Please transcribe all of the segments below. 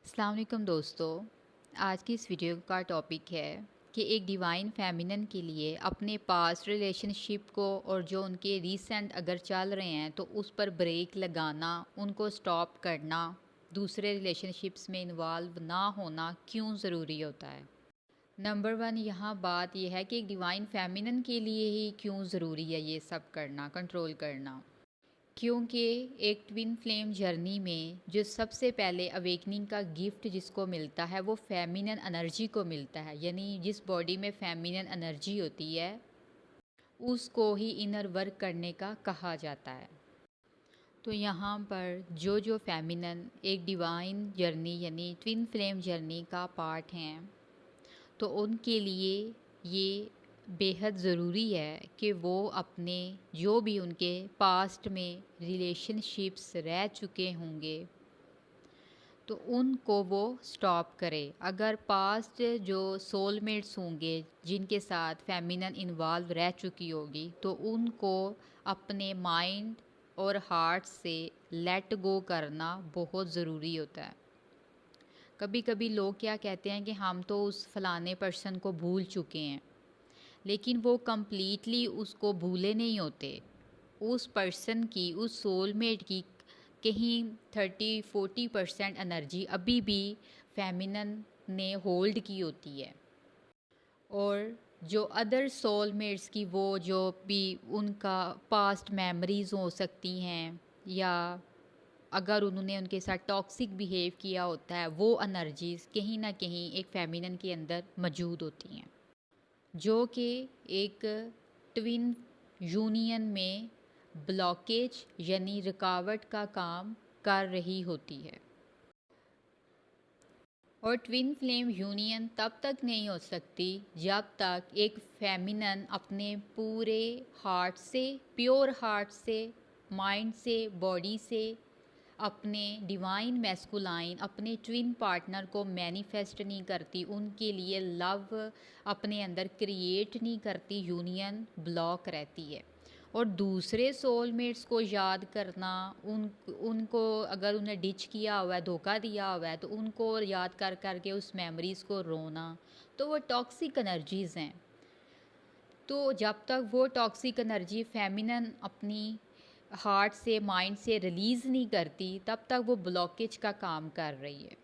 अस्सलाम वालेकुम दोस्तों। आज की इस वीडियो का टॉपिक है कि एक डिवाइन फेमिनिन के लिए अपने पास्ट रिलेशनशिप को और जो उनके रीसेंट अगर चल रहे हैं तो उस पर ब्रेक लगाना, उनको स्टॉप करना, दूसरे रिलेशनशिप्स में इन्वॉल्व ना होना क्यों ज़रूरी होता है। नंबर वन यहाँ बात यह है कि एक डिवाइन फेमिनिन के लिए ही क्यों ज़रूरी है ये सब करना, कंट्रोल करना। क्योंकि एक ट्विन फ्लेम जर्नी में जो सबसे पहले अवेकनिंग का गिफ्ट जिसको मिलता है वो फेमिनिन एनर्जी को मिलता है, यानी जिस बॉडी में फेमिनिन एनर्जी होती है उसको ही इनर वर्क करने का कहा जाता है। तो यहाँ पर जो जो फेमिनिन एक डिवाइन जर्नी यानी ट्विन फ्लेम जर्नी का पार्ट हैं तो उनके लिए ये बेहद ज़रूरी है कि वो अपने जो भी उनके पास्ट में रिलेशनशिप्स रह चुके होंगे तो उनको वो स्टॉप करे। अगर पास्ट जो सोलमेट्स होंगे जिनके साथ फेमिनिन इन्वॉल्व रह चुकी होगी तो उनको अपने माइंड और हार्ट से लेट गो करना बहुत ज़रूरी होता है। कभी कभी लोग क्या कहते हैं कि हम तो उस फलाने पर्सन को भूल चुके हैं, लेकिन वो कम्प्लीटली उसको भूले नहीं होते। उस पर्सन की, उस सोलमेट की कहीं 30-40% एनर्जी अभी भी फेमिनिन ने होल्ड की होती है। और जो अदर सोलमेट्स की वो जो भी उनका पास्ट मेमोरीज़ हो सकती हैं या अगर उन्होंने उनके साथ टॉक्सिक बिहेव किया होता है वो एनर्जीज़ कहीं ना कहीं एक फेमिनिन के अंदर मौजूद होती हैं, जो कि एक ट्विन यूनियन में ब्लॉकेज यानी रुकावट का काम कर रही होती है। और ट्विन फ्लेम यूनियन तब तक नहीं हो सकती जब तक एक फेमिनिन अपने पूरे हार्ट से, प्योर हार्ट से, माइंड से, बॉडी से अपने डिवाइन मैस्कुलाइन अपने ट्विन पार्टनर को मैनिफेस्ट नहीं करती, उनके लिए लव अपने अंदर क्रिएट नहीं करती, यूनियन ब्लॉक रहती है। और दूसरे सोलमेट्स को याद करना, उनको अगर उन्हें डिच किया हुआ है, धोखा दिया हुआ है तो उनको याद कर कर के उस मेमोरीज़ को रोना, तो वो टॉक्सिक एनर्जीज़ हैं। तो जब तक वो टॉक्सिक एनर्जी फेमिनिन अपनी हार्ट से, माइंड से रिलीज़ नहीं करती तब तक वो ब्लॉकेज का काम कर रही है।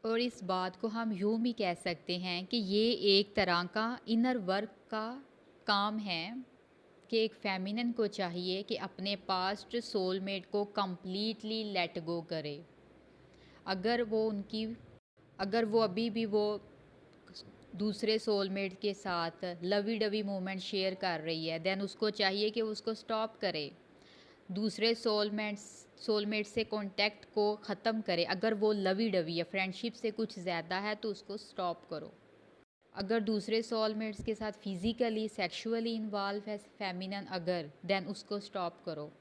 और इस बात को हम यूँ भी कह सकते हैं कि ये एक तरह का इनर वर्क का काम है कि एक फेमिनिन को चाहिए कि अपने पास्ट सोलमेट को कम्प्लीटली लेट गो करे। अगर वो उनकी अगर वो अभी भी वो दूसरे सोलमेट के साथ लवी डवी मोमेंट शेयर कर रही है देन उसको चाहिए कि उसको स्टॉप करे, दूसरे सोलमेट से कांटेक्ट को ख़त्म करे। अगर वो लवी डवी है, फ्रेंडशिप से कुछ ज़्यादा है तो उसको स्टॉप करो। अगर दूसरे सोलमेट्स के साथ फिज़िकली सेक्सुअली इन्वॉल्व है फेमिनिन अगर, देन उसको स्टॉप करो।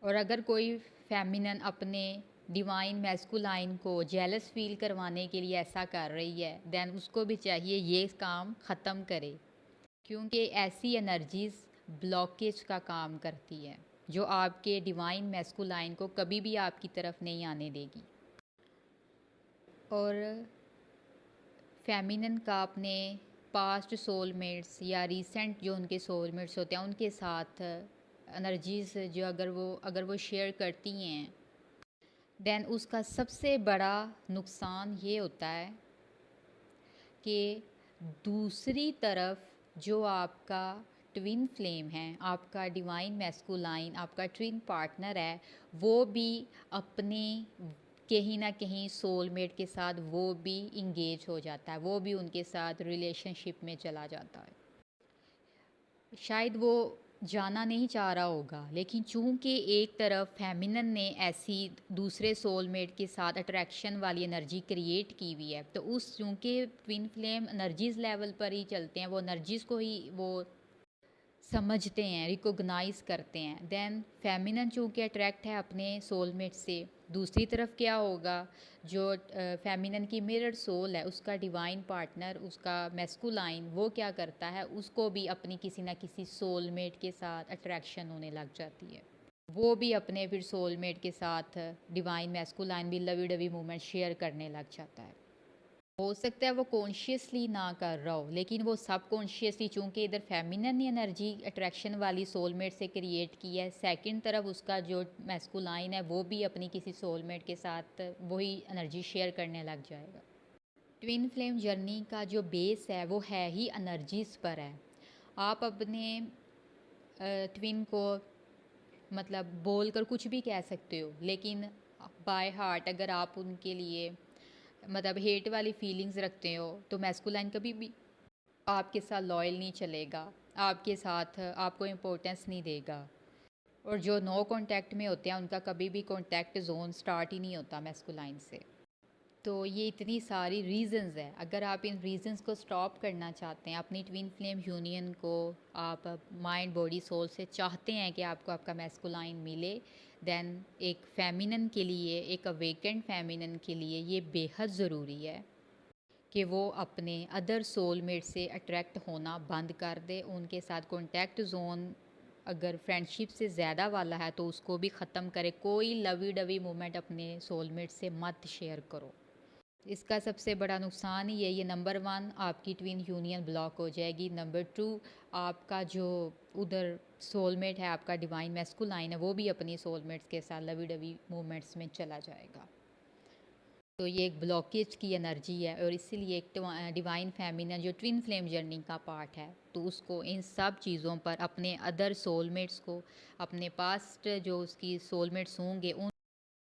और अगर कोई फेमिनिन अपने डिवाइन मैस्कुलाइन को जेलस फील करवाने के लिए ऐसा कर रही है देन उसको भी चाहिए ये काम ख़त्म करे, क्योंकि ऐसी एनर्जीज़ ब्लॉकेज का काम करती है जो आपके डिवाइन मैस्कुलाइन को कभी भी आपकी तरफ नहीं आने देगी। और फेमिनिन का अपने पास्ट सोलमेट्स या रीसेंट जो उनके सोलमेट्स होते हैं उनके साथ एनर्जीज़ जो अगर वो शेयर करती हैं देन उसका सबसे बड़ा नुकसान ये होता है कि दूसरी तरफ जो आपका ट्विन फ्लेम है, आपका डिवाइन मैस्कुलाइन, आपका ट्विन पार्टनर है, वो भी अपने कहीं ना कहीं सोलमेट के साथ वो भी इंगेज हो जाता है, वो भी उनके साथ रिलेशनशिप में चला जाता है। शायद वो जाना नहीं चाह रहा होगा, लेकिन चूंकि एक तरफ फेमिनिन ने ऐसी दूसरे सोलमेट के साथ अट्रैक्शन वाली एनर्जी क्रिएट की हुई है तो उस चूंकि ट्विन फ्लेम एनर्जीज़ लेवल पर ही चलते हैं, वो एनर्जीज़ को ही वो समझते हैं, रिकॉग्नाइज करते हैं। देन फेमिनिन चूँकि अट्रैक्ट है अपने सोलमेट से, दूसरी तरफ क्या होगा, जो फेमिनिन की मिरर सोल है उसका डिवाइन पार्टनर, उसका मैस्कुलाइन, वो क्या करता है, उसको भी अपनी किसी ना किसी सोलमेट के साथ अट्रैक्शन होने लग जाती है। वो भी अपने फिर सोलमेट के साथ डिवाइन मैस्कुलाइन भी लवी डवी मूवमेंट शेयर करने लग जाता है। हो सकता है वो कॉन्शियसली ना कर रहा हो, लेकिन वो सब कॉन्शियसली, चूंकि इधर फेमिनिन एनर्जी अट्रैक्शन वाली सोलमेट से क्रिएट की है, सेकंड तरफ उसका जो मैस्कुलाइन है वो भी अपनी किसी सोलमेट के साथ वही एनर्जी शेयर करने लग जाएगा। ट्विन फ्लेम जर्नी का जो बेस है वो है ही एनर्जीज पर है। आप अपने ट्विन को मतलब बोल कर कुछ भी कह सकते हो, लेकिन बाय हार्ट अगर आप उनके लिए मतलब हेट वाली फीलिंग्स रखते हो तो मैस्कुलाइन कभी भी आपके साथ लॉयल नहीं चलेगा, आपके साथ आपको इम्पोर्टेंस नहीं देगा। और जो नो कांटेक्ट में होते हैं उनका कभी भी कांटेक्ट जोन स्टार्ट ही नहीं होता मैस्कुलाइन से। तो ये इतनी सारी रीजंस है, अगर आप इन रीजंस को स्टॉप करना चाहते हैं, अपनी ट्विन फ्लेम यूनियन को आप माइंड बॉडी सोल से चाहते हैं कि आपको आपका मैस्कुलाइन मिले, देन एक फेमिनन के लिए, एक अवेकेंड फेमिनन के लिए ये बेहद ज़रूरी है कि वो अपने अदर सोलमेट से अट्रैक्ट होना बंद कर दे। उनके साथ कॉन्टैक्ट जोन अगर फ्रेंडशिप से ज़्यादा वाला है तो उसको भी ख़त्म करे। कोई लवी डवी मोमेंट अपने सोलमेट से मत शेयर करो। इसका सबसे बड़ा नुकसान ही है ये, नंबर वन आपकी ट्विन यूनियन ब्लॉक हो जाएगी, नंबर टू आपका जो उधर सोलमेट है, आपका डिवाइन मैस्कुलाइन है, वो भी अपनी सोलमेट्स के साथ लवी डवी मूवमेंट्स में चला जाएगा। तो ये एक ब्लॉकेज की एनर्जी है, और इसीलिए एक डिवाइन फेमिनिन जो ट्विन फ्लेम जर्नी का पार्ट है, तो उसको इन सब चीज़ों पर अपने अदर सोलमेट्स को, अपने पास्ट जो उसकी सोलमेट्स होंगे उन